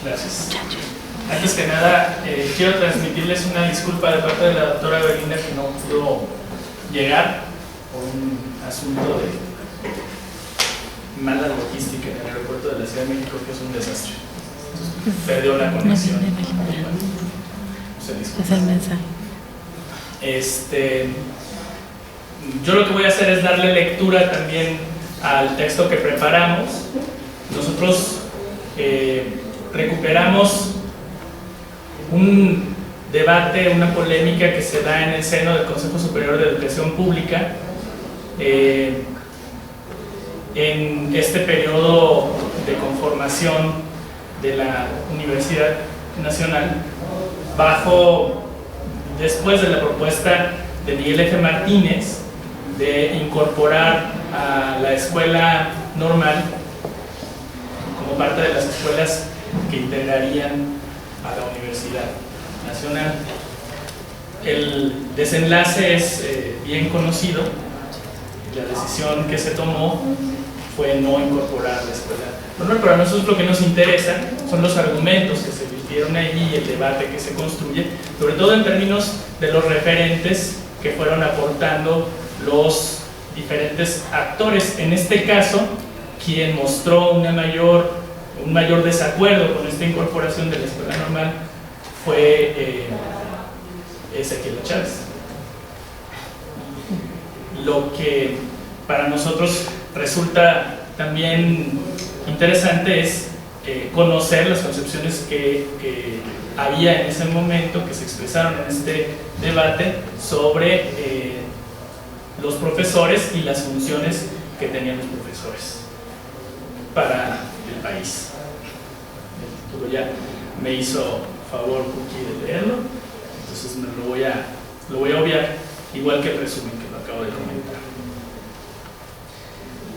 Gracias. Antes que nada, quiero transmitirles una disculpa de parte de la doctora Belinda, que no pudo llegar por un asunto de mala logística en el aeropuerto de la Ciudad de México, que es un desastre. Entonces, perdió la conexión. Es el mensaje. Yo lo que voy a hacer es darle lectura también al texto que preparamos. Nosotros recuperamos un debate, una polémica que se da en el seno del Consejo Superior de Educación Pública en este periodo de conformación de la Universidad Nacional, después de la propuesta de Miguel F. Martínez de incorporar a la escuela normal como parte de las escuelas que integrarían a la Universidad Nacional. El desenlace es bien conocido. La decisión que se tomó fue no incorporar la escuela normal, pero a nosotros lo que nos interesa son los argumentos que se virtieron allí y el debate que se construye, sobre todo en términos de los referentes que fueron aportando los diferentes actores. En este caso, quien mostró un mayor desacuerdo con esta incorporación de la escuela normal fue Ezequiel Chávez. Lo que para nosotros resulta también interesante es conocer las concepciones que había en ese momento, que se expresaron en este debate sobre los profesores y las funciones que tenían los profesores para el país. El título ya me hizo favor Cookie de leerlo, entonces lo voy a obviar, igual que el resumen que lo acabo de comentar.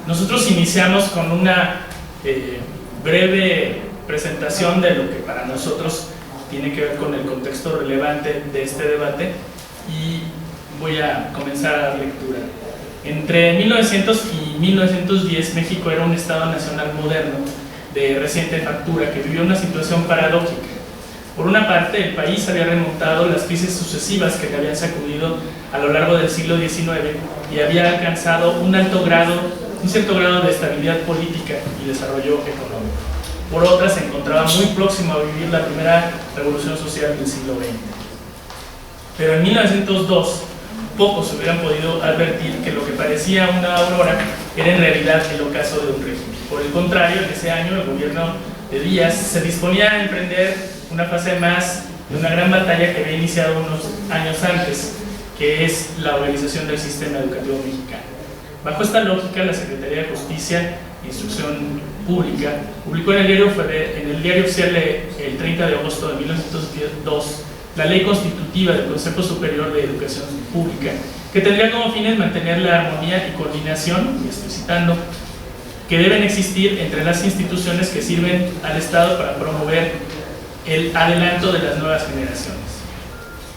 Nosotros iniciamos con una breve presentación de lo que para nosotros tiene que ver con el contexto relevante de este debate y voy a comenzar a dar lectura. Entre 1900 y 1910, México era un Estado nacional moderno de reciente factura que vivió una situación paradójica. Por una parte, el país había remontado las crisis sucesivas que le habían sacudido a lo largo del siglo XIX y había alcanzado un cierto grado de estabilidad política y desarrollo económico. Por otra, se encontraba muy próximo a vivir la primera revolución social del siglo XX. Pero en 1902, pocos hubieran podido advertir que lo que parecía una aurora era en realidad el ocaso de un régimen. Por el contrario, en ese año el gobierno de Díaz se disponía a emprender una fase más de una gran batalla que había iniciado unos años antes, que es la organización del sistema educativo mexicano. Bajo esta lógica, la Secretaría de Justicia e Instrucción Pública publicó en el diario oficial el 30 de agosto de 1902 la Ley Constitutiva del Consejo Superior de Educación Pública, que tendría como fines mantener la armonía y coordinación, y estoy citando, que deben existir entre las instituciones que sirven al Estado para promover el adelanto de las nuevas generaciones,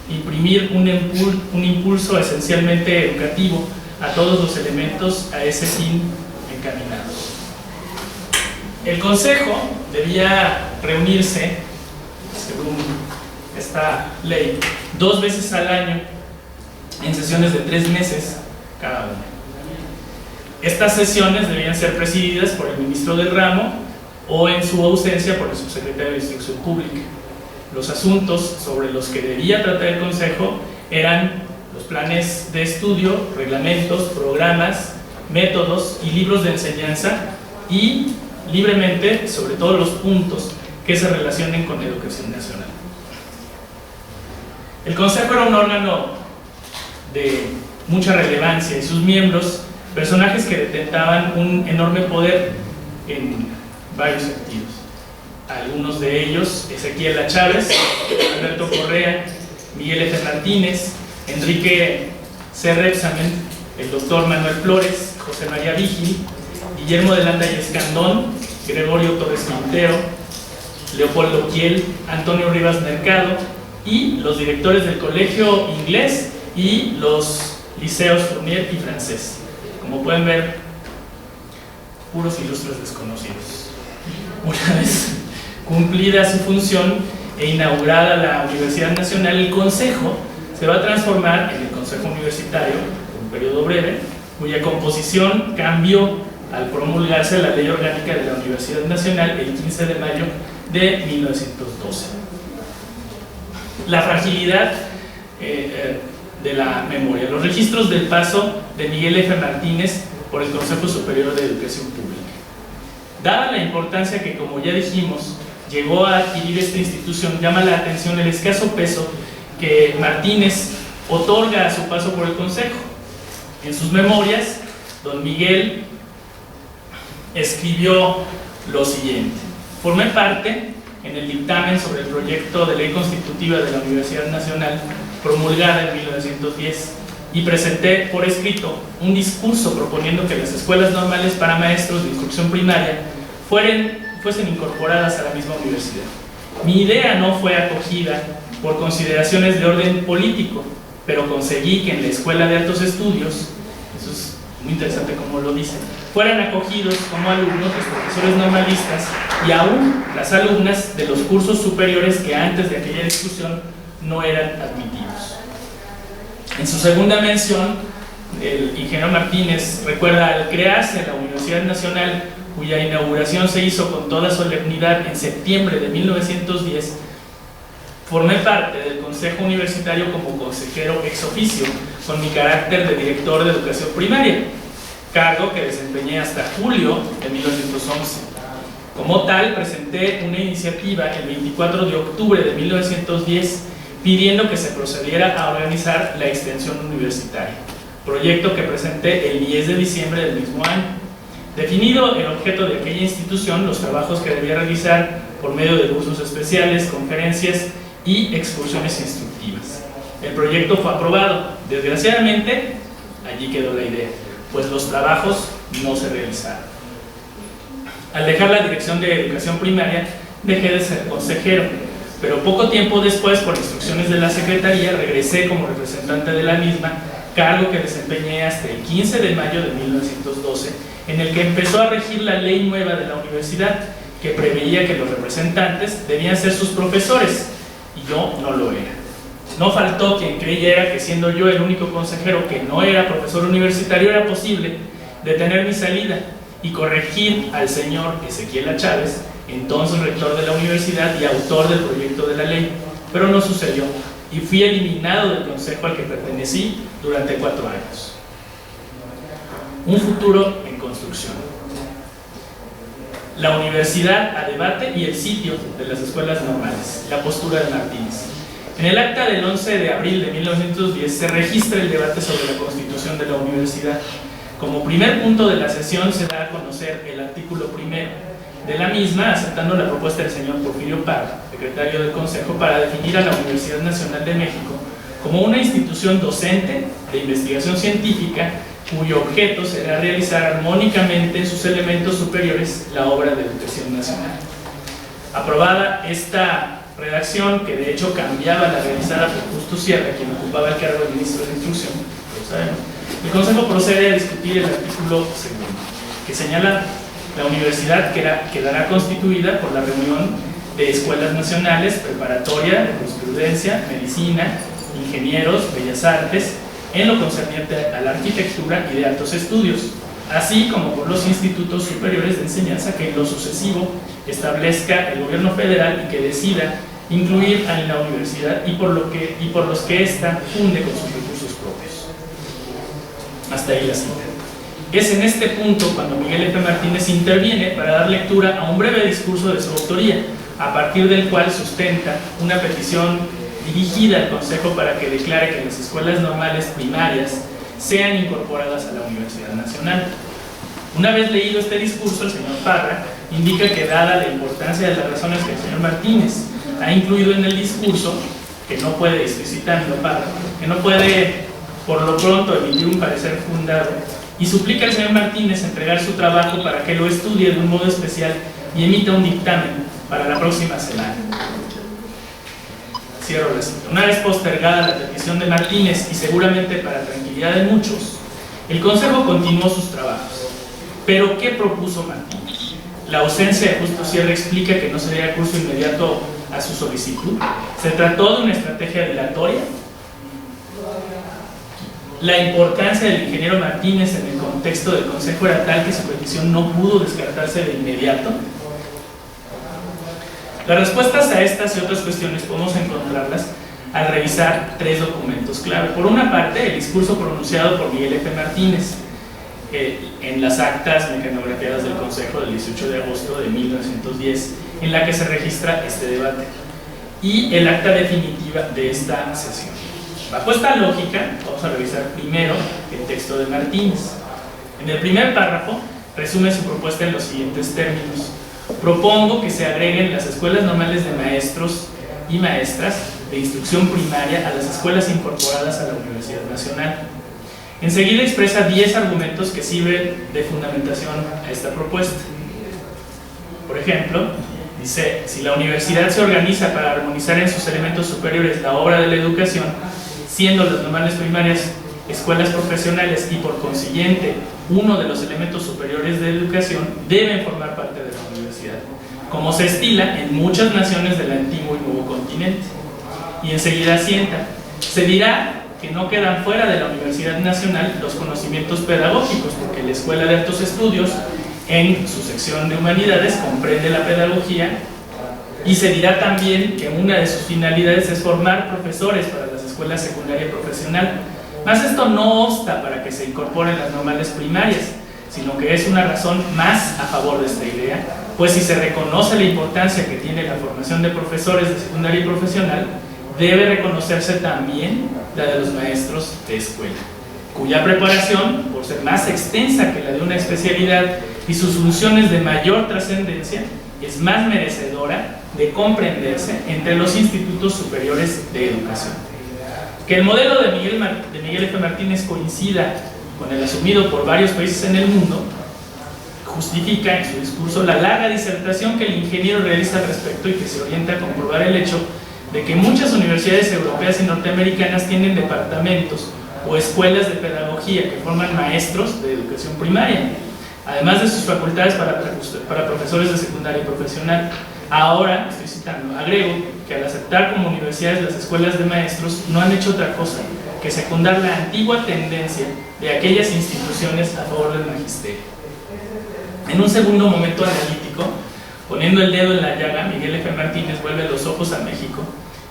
imprimir un impulso esencialmente educativo a todos los elementos a ese fin encaminados. El Consejo debía reunirse, según esta ley, 2 veces al año en sesiones de 3 meses cada una. Estas sesiones debían ser presididas por el ministro del ramo o, en su ausencia, por el subsecretario de Instrucción Pública. Los asuntos sobre los que debía tratar el Consejo eran los planes de estudio, reglamentos, programas, métodos y libros de enseñanza, y libremente sobre todos los puntos que se relacionen con la educación nacional. El Consejo era un órgano de mucha relevancia y sus miembros, personajes que detentaban un enorme poder en varios sentidos. Algunos de ellos: Ezequiel Chávez, Alberto Correa, Miguel F. Martínez, Enrique C. Repsamen, el doctor Manuel Flores, José María Vigil, Guillermo de Landa y Escandón, Gregorio Torres Quintero, Leopoldo Kiel, Antonio Rivas Mercado, y los directores del Colegio Inglés y los liceos Fournier y Francés. Como pueden ver, puros ilustres desconocidos. Una vez Cumplida su función e inaugurada la Universidad Nacional, el Consejo se va a transformar en el Consejo Universitario por un periodo breve, cuya composición cambió al promulgarse la Ley Orgánica de la Universidad Nacional el 15 de mayo de 1912. La fragilidad de la memoria. Los registros del paso de Miguel F. Martínez por el Consejo Superior de Educación Pública. Dada la importancia que, como ya dijimos, llegó a adquirir esta institución, llama la atención el escaso peso que Martínez otorga a su paso por el Consejo. En sus memorias, don Miguel escribió lo siguiente: formé parte en el dictamen sobre el proyecto de ley constitutiva de la Universidad Nacional promulgada en 1910 y presenté por escrito un discurso proponiendo que las escuelas normales para maestros de instrucción primaria fuesen incorporadas a la misma universidad. Mi idea no fue acogida por consideraciones de orden político, pero conseguí que en la Escuela de Altos Estudios, eso es muy interesante como lo dicen, fueran acogidos como alumnos los profesores normalistas y aún las alumnas de los cursos superiores que antes de aquella discusión no eran admitidos. En su segunda mención, el ingeniero Martínez recuerda: al crearse la Universidad Nacional, cuya inauguración se hizo con toda solemnidad en septiembre de 1910, formé parte del Consejo Universitario como consejero ex oficio, con mi carácter de director de educación primaria, cargo que desempeñé hasta julio de 1911. Como tal, presenté una iniciativa el 24 de octubre de 1910 pidiendo que se procediera a organizar la extensión universitaria, proyecto que presenté el 10 de diciembre del mismo año. Definido el objeto de aquella institución, los trabajos que debía realizar por medio de cursos especiales, conferencias y excursiones instructivas. El proyecto fue aprobado. Desgraciadamente, allí quedó la idea, pues los trabajos no se realizaron. Al dejar la dirección de educación primaria, dejé de ser consejero, pero poco tiempo después, por instrucciones de la Secretaría, regresé como representante de la misma, cargo que desempeñé hasta el 15 de mayo de 1912, en el que empezó a regir la ley nueva de la universidad, que preveía que los representantes debían ser sus profesores, y yo no lo era. No faltó quien creyera que, siendo yo el único consejero que no era profesor universitario, era posible detener mi salida y corregir al señor Ezequiel Chávez, entonces rector de la universidad y autor del proyecto de la ley, pero no sucedió y fui eliminado del consejo al que pertenecí durante 4 años. Un futuro en construcción. La universidad a debate y el sitio de las escuelas normales, la postura de Martínez. En el acta del 11 de abril de 1910 se registra el debate sobre la constitución de la universidad. Como primer punto de la sesión se da a conocer el artículo primero de la misma, aceptando la propuesta del señor Porfirio Parra, secretario del Consejo, para definir a la Universidad Nacional de México como una institución docente de investigación científica cuyo objeto será realizar armónicamente en sus elementos superiores la obra de educación nacional. Aprobada esta redacción, que de hecho cambiaba la realizada por Justo Sierra, quien ocupaba el cargo de ministro de Instrucción, lo sabemos, el Consejo procede a discutir el artículo segundo, que señala: la universidad quedará constituida por la reunión de escuelas nacionales, preparatoria, de jurisprudencia, medicina, ingenieros, bellas artes, en lo concerniente a la arquitectura y de altos estudios, así como por los institutos superiores de enseñanza que en lo sucesivo establezca el gobierno federal y que decida incluir a la universidad y por los que ésta funde con sus recursos propios. Hasta ahí la cita. Es en este punto cuando Miguel F. Martínez interviene para dar lectura a un breve discurso de su autoría, a partir del cual sustenta una petición dirigida al Consejo para que declare que las escuelas normales primarias sean incorporadas a la Universidad Nacional. Una vez leído este discurso, el señor Parra indica que, dada la importancia de las razones que el señor Martínez ha incluido en el discurso, que no puede, explicitando Parra, que no puede por lo pronto emitir un parecer fundado, y suplica al señor Martínez entregar su trabajo para que lo estudie de un modo especial y emita un dictamen para la próxima semana. Cierro la cita. Una vez postergada la petición de Martínez, y seguramente para tranquilidad de muchos, el Consejo continuó sus trabajos. ¿Pero qué propuso Martínez? La ausencia de justo cierre explica que no se diera curso inmediato a su solicitud. Se trató de una estrategia dilatoria. La importancia del ingeniero Martínez en el contexto del Consejo era tal que su petición no pudo descartarse de inmediato. Las respuestas a estas y otras cuestiones podemos encontrarlas al revisar tres documentos clave. Por una parte, el discurso pronunciado por Miguel F. Martínez en las actas mecanografiadas del Consejo del 18 de agosto de 1910, en la que se registra este debate, y el acta definitiva de esta sesión. Bajo esta lógica, vamos a revisar primero el texto de Martínez. En el primer párrafo, resume su propuesta en los siguientes términos. Propongo que se agreguen las escuelas normales de maestros y maestras de instrucción primaria a las escuelas incorporadas a la Universidad Nacional. Enseguida expresa 10 argumentos que sirven de fundamentación a esta propuesta. Por ejemplo, dice, si la universidad se organiza para armonizar en sus elementos superiores la obra de la educación, siendo las normales primarias escuelas profesionales y por consiguiente uno de los elementos superiores de educación, deben formar parte de la universidad, como se estila en muchas naciones del antiguo y nuevo continente. Y enseguida asienta, se dirá que no quedan fuera de la Universidad Nacional los conocimientos pedagógicos, porque la Escuela de Altos Estudios, en su sección de Humanidades, comprende la pedagogía, y se dirá también que una de sus finalidades es formar profesores para las escuelas secundaria y profesional. Mas esto no obsta para que se incorporen las normales primarias, sino que es una razón más a favor de esta idea, pues si se reconoce la importancia que tiene la formación de profesores de secundaria y profesional, debe reconocerse también la de los maestros de escuela, cuya preparación, por ser más extensa que la de una especialidad y sus funciones de mayor trascendencia, es más merecedora de comprenderse entre los institutos superiores de educación. Que el modelo de Miguel F. Martínez coincida con el asumido por varios países en el mundo, justifica en su discurso la larga disertación que el ingeniero realiza al respecto y que se orienta a comprobar el hecho de que muchas universidades europeas y norteamericanas tienen departamentos o escuelas de pedagogía que forman maestros de educación primaria, además de sus facultades para profesores de secundaria y profesional. Ahora, estoy citando, agrego que al aceptar como universidades las escuelas de maestros no han hecho otra cosa que secundar la antigua tendencia de aquellas instituciones a favor del magisterio. En un segundo momento analítico, poniendo el dedo en la llaga, Miguel F. Martínez vuelve los ojos a México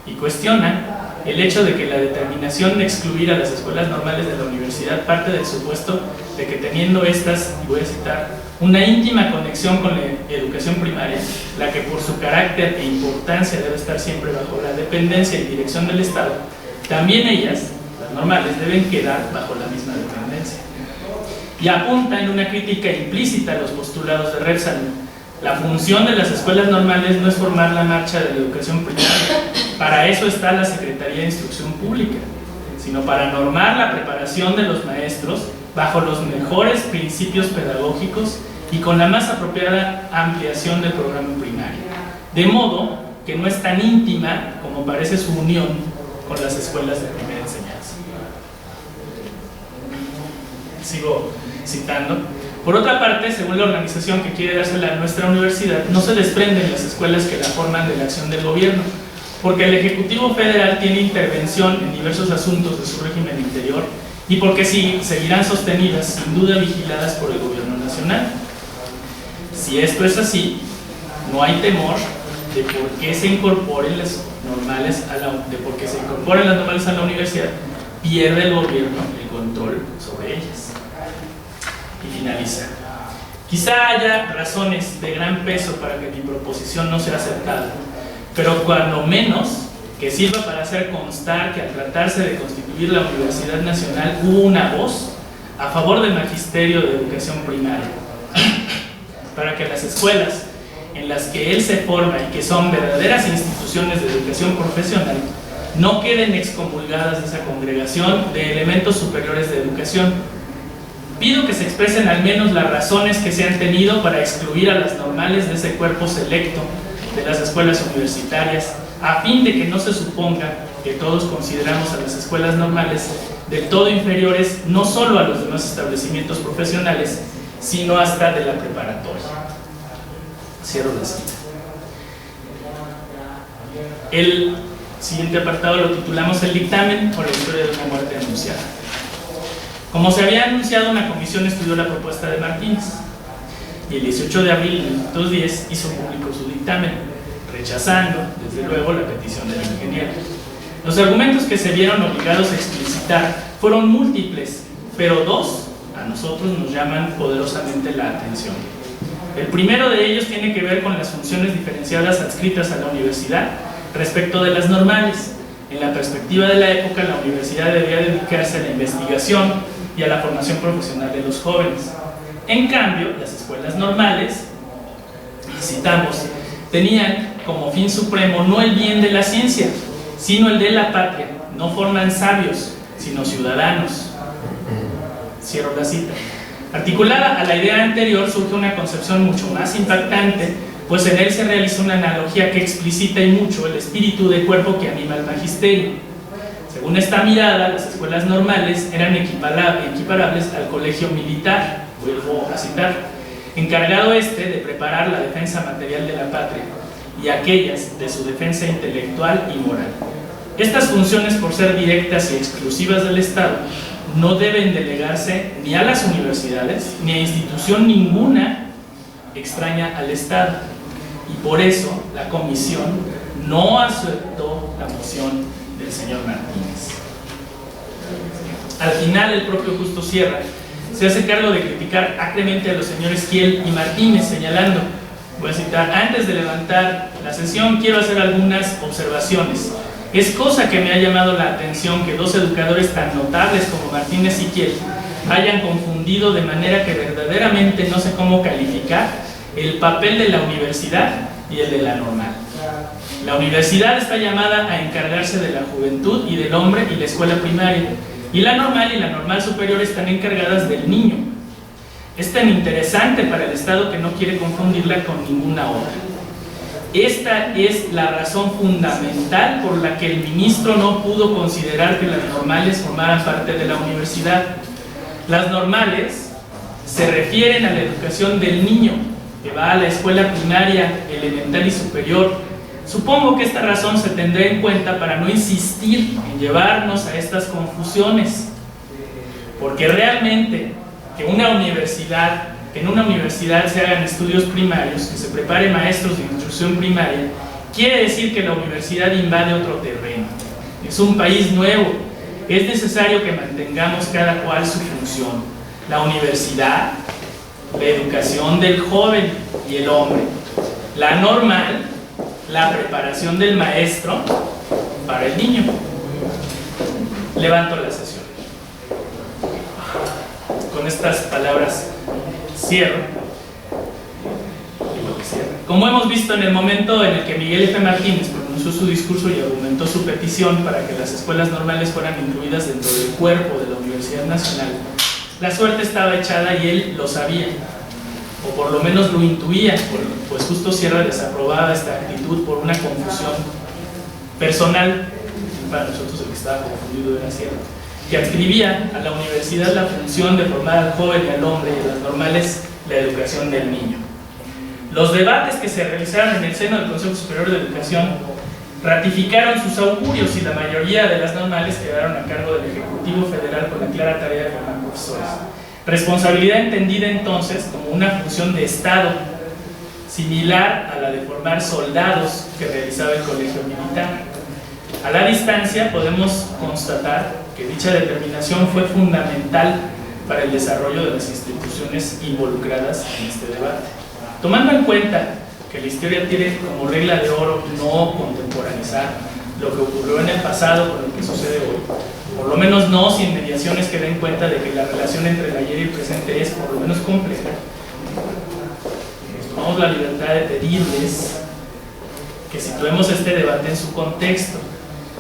y cuestiona el hecho de que la determinación de excluir a las escuelas normales de la universidad parte del supuesto de que teniendo estas, y voy a citar, una íntima conexión con la educación primaria, la que por su carácter e importancia debe estar siempre bajo la dependencia y dirección del Estado, también ellas, las normales, deben quedar bajo la misma dependencia. Y apunta en una crítica implícita a los postulados de Repsamen. La función de las escuelas normales no es formar la marcha de la educación primaria, para eso está la Secretaría de Instrucción Pública, sino para normar la preparación de los maestros bajo los mejores principios pedagógicos y con la más apropiada ampliación del programa primario, de modo que no es tan íntima como parece su unión con las escuelas de primera enseñanza. Sigo citando. Por otra parte, según la organización que quiere dársela a nuestra universidad, no se desprenden las escuelas que la forman de la acción del gobierno, porque el Ejecutivo Federal tiene intervención en diversos asuntos de su régimen interior y porque sí, seguirán sostenidas, sin duda vigiladas por el gobierno nacional. Si esto es así, no hay temor de por qué se incorporen las normales a la universidad, pierde el gobierno el control sobre ellas. Y finaliza. Quizá haya razones de gran peso para que mi proposición no sea aceptada, pero cuando menos que sirva para hacer constar que al tratarse de constituir la Universidad Nacional hubo una voz a favor del magisterio de educación primaria, para que las escuelas en las que él se forma y que son verdaderas instituciones de educación profesional no queden excomulgadas de esa congregación de elementos superiores de educación. Pido que se expresen al menos las razones que se han tenido para excluir a las normales de ese cuerpo selecto de las escuelas universitarias, a fin de que no se suponga que todos consideramos a las escuelas normales del todo inferiores no solo a los demás establecimientos profesionales, sino hasta de la preparatoria. Cierro la cita. El siguiente apartado lo titulamos El dictamen o la historia de una muerte anunciada. Como se había anunciado, una comisión estudió la propuesta de Martínez y el 18 de abril de 1910 hizo público su dictamen, rechazando, desde luego, la petición del ingeniero. Los argumentos que se vieron obligados a explicitar fueron múltiples, pero dos a nosotros nos llaman poderosamente la atención. El primero de ellos tiene que ver con las funciones diferenciadas adscritas a la universidad respecto de las normales. En la perspectiva de la época, la universidad debía dedicarse a la investigación y a la formación profesional de los jóvenes. En cambio, las escuelas normales, citamos, tenían como fin supremo no el bien de la ciencia, sino el de la patria. No forman sabios, sino ciudadanos. Cierro la cita. Articulada a la idea anterior surge una concepción mucho más impactante, pues en él se realiza una analogía que explicita y mucho el espíritu de cuerpo que anima al magisterio. Según esta mirada, las escuelas normales eran equiparables al colegio militar, vuelvo a citar, encargado de preparar la defensa material de la patria y aquellas de su defensa intelectual y moral. Estas funciones, por ser directas y exclusivas del Estado, no deben delegarse ni a las universidades ni a institución ninguna extraña al Estado, y por eso la comisión no aceptó la moción del señor Martínez. Al final, el propio Justo Sierra se hace cargo de criticar acremente a los señores Kiel y Martínez, señalando, voy a citar: antes de levantar la sesión quiero hacer algunas observaciones. Es cosa que me ha llamado la atención que dos educadores tan notables como Martínez y Kiel hayan confundido de manera que verdaderamente no sé cómo calificar el papel de la universidad y el de la normal. La universidad está llamada a encargarse de la juventud y del hombre y la escuela primaria, y la normal y la normal superior están encargadas del niño. Es tan interesante para el Estado que no quiere confundirla con ninguna otra. Esta es la razón fundamental por la que el ministro no pudo considerar que las normales formaran parte de la universidad. Las normales se refieren a la educación del niño, que va a la escuela primaria, elemental y superior. Supongo que esta razón se tendrá en cuenta para no insistir en llevarnos a estas confusiones, porque realmente que en una universidad se hagan estudios primarios, que se prepare maestros de instrucción primaria, quiere decir que la universidad invade otro terreno. Es un país nuevo. Es necesario que mantengamos cada cual su función. La universidad, la educación del joven y el hombre. La normal, la preparación del maestro para el niño. Levanto la sesión. Con estas palabras cierro. Como hemos visto, en el momento en el que Miguel F. Martínez pronunció su discurso y argumentó su petición para que las escuelas normales fueran incluidas dentro del cuerpo de la Universidad Nacional, la suerte estaba echada y él lo sabía, o por lo menos lo intuía, pues Justo Sierra desaprobaba esta actitud por una confusión personal. Para nosotros el que estaba confundido era Sierra, que adscribía a la universidad la función de formar al joven y al hombre, y a las normales la educación del niño. Los debates que se realizaron en el seno del Consejo Superior de Educación ratificaron sus augurios y la mayoría de las normales quedaron a cargo del Ejecutivo Federal con la clara tarea de formar profesores. Responsabilidad entendida entonces como una función de Estado, similar a la de formar soldados que realizaba el Colegio Militar. A la distancia podemos constatar que dicha determinación fue fundamental para el desarrollo de las instituciones involucradas en este debate. Tomando en cuenta que la historia tiene como regla de oro no contemporaneizar lo que ocurrió en el pasado con lo que sucede hoy, por lo menos no sin mediaciones que den cuenta de que la relación entre el ayer y el presente es por lo menos compleja, nos tomamos la libertad de pedirles que situemos este debate en su contexto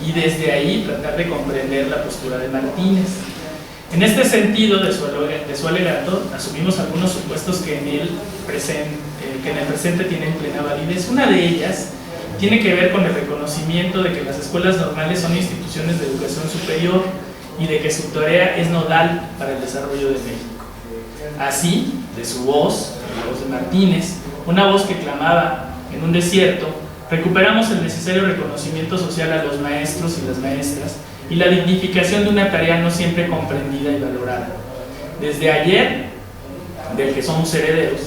y desde ahí tratar de comprender la postura de Martínez. En este sentido de su alegato, asumimos algunos supuestos que en el presente tienen plena validez. Una de ellas tiene que ver con el reconocimiento de que las escuelas normales son instituciones de educación superior y de que su tarea es nodal para el desarrollo de México. Así, de su voz, de la voz de Martínez, una voz que clamaba en un desierto, recuperamos el necesario reconocimiento social a los maestros y las maestras y la dignificación de una tarea no siempre comprendida y valorada. Desde ayer, del que somos herederos,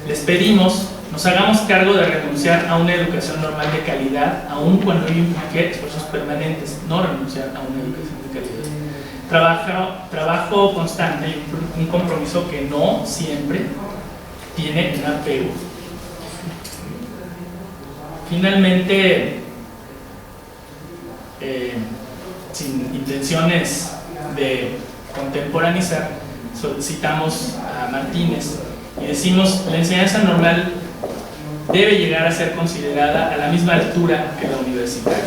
les pedimos nos hagamos cargo de renunciar a una educación normal de calidad, aun cuando ello implique esfuerzos permanentes, no renunciar a una educación de calidad. Trabajo constante y un compromiso que no siempre tiene un apego. Finalmente, sin intenciones de contemporaneizar, solicitamos a Martínez y decimos: la enseñanza normal debe llegar a ser considerada a la misma altura que la universitaria.